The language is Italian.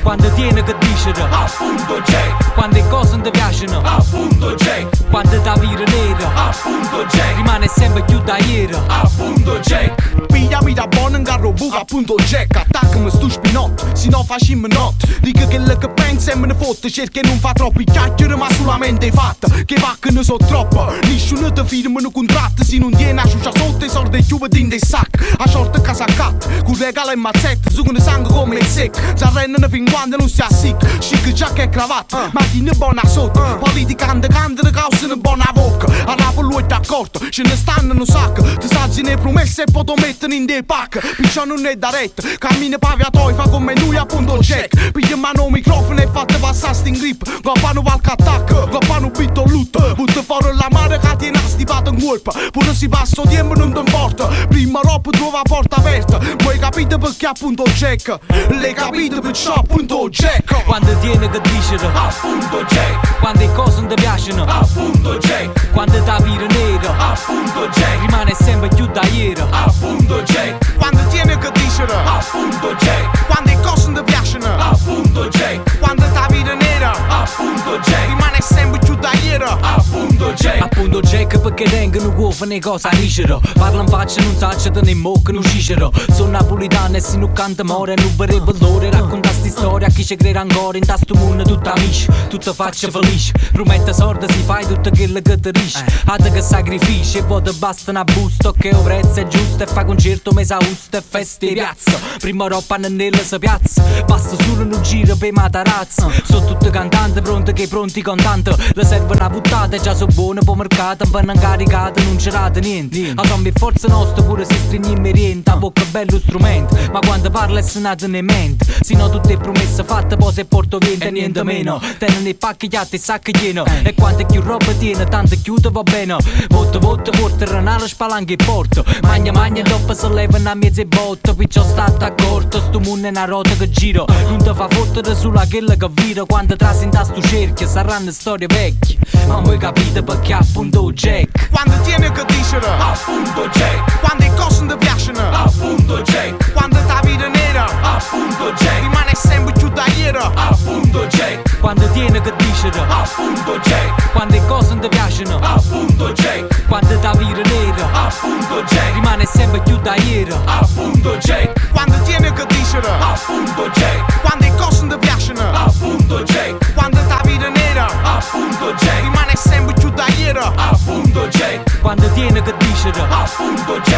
Quando tieni che dicere appunto Jack. Quando le cose non ti piacciono appunto Jack. Quando ta vita nera appunto Jack. rimane sempre più da ieri appunto Jack. Pigliami da buono in carro buca appunto Jack. Attaccami stu spinotto, se no facciamo notte. Dico che quello che pensa e me ne fotte, cerca non fa troppi chiacchiere ma solamente fatta. Che vacche so troppo, nessuno ti firma un contratto. Se non tiene a sciuscia sotto i soldi chiusi in dei sacchi. A sorte casaccat, con regalo e mazzette, sucano sangue come il secco. Si arrendono fin quando non si assicca. Chic, giacca e cravatta, macchina buona sotto. Politicante, candere, causano buona bocca. A rapo lui è d'accordo, ce ne stanno un sacco. Ti saggi ne promesse e poi ti mettono in dei pack. Picciò non è da retta, cammina paviatoi, fa come lui appunto Jack. Piglia in mano il microfono e fate passare sti in grip. Goppano qualche attacco, goppano bitto lutto. Butta fuori la mare che tiene stipato in colpa. Pure si passa tempo non ti importa. Prima roba trova porta aperta. Voi capite perché appunto Jack. Le capite perciò appunto Jack. Quando tieni che dicere appunto Jack. Quando le cose non ti piacciono appunto Jack. Quando ta vita nera appunto Jack. rimane sempre più da ieri appunto Jack. Quando tieni che dicere appunto Jack. Quando le cose non ti piacciono appunto Jack. Quando ta vita nera appunto Jack. rimane sempre più da ieri appunto Jack. appunto Jack perché tengono cuofa ne cose a ricero. Parla in faccia non sacciano ne mocca non scicero. Sono napolitano e se non canta more non vorrebbe l'ore. Racconta sti storie a chi ci crede ancora. In tasto mondo tutta amici, tutta faccia felice. Promette sorda si fai tutto quello che ti dice. Ate che sacrifici e poi ti basta una busta. Che il prezzo è giusto e fa concerto mesa usta e feste piazza. Prima roba nella si piazza. Basta solo un giro per matarazzo. Sono tutti cantanti pronti che pronti contanti. Le serve una puttata e già sono buone per mercato. Vanno caricate non c'erate niente. A zombie forza nostra pure se stringiamo niente. A bocca bello strumento ma quando parla è suonato ne mente. Sino tutte promesse fatte poi se porto vento e niente meno. Tenen i pacchi chiatti e sacchi pieno. E quante più roba tiene tanto chiude va bene. Voto porta renale spalanche e porto. Magna dopo se levano a mezzo e botto. Piccio stato accorto sto mondo è una rota che giro. Non ti fa fottere sulla chella che viro. Quando trasi in tasto cerchio saranno storie vecchie. Ma voi capite perché appunto Jack. Quando tieni che dicere appunto Jack. Quando le cose non ti piacciono appunto Jack. Quando ta vita nera appunto Jack. rimane sempre più da ieri appunto Jack. Quando tieni che dicere appunto Jack. Quando le cose non ti piacciono appunto Jack. Quando ta vita nera appunto Jack. rimane sempre più da ieri appunto Jack. Quando tieni che dicere appunto Jack.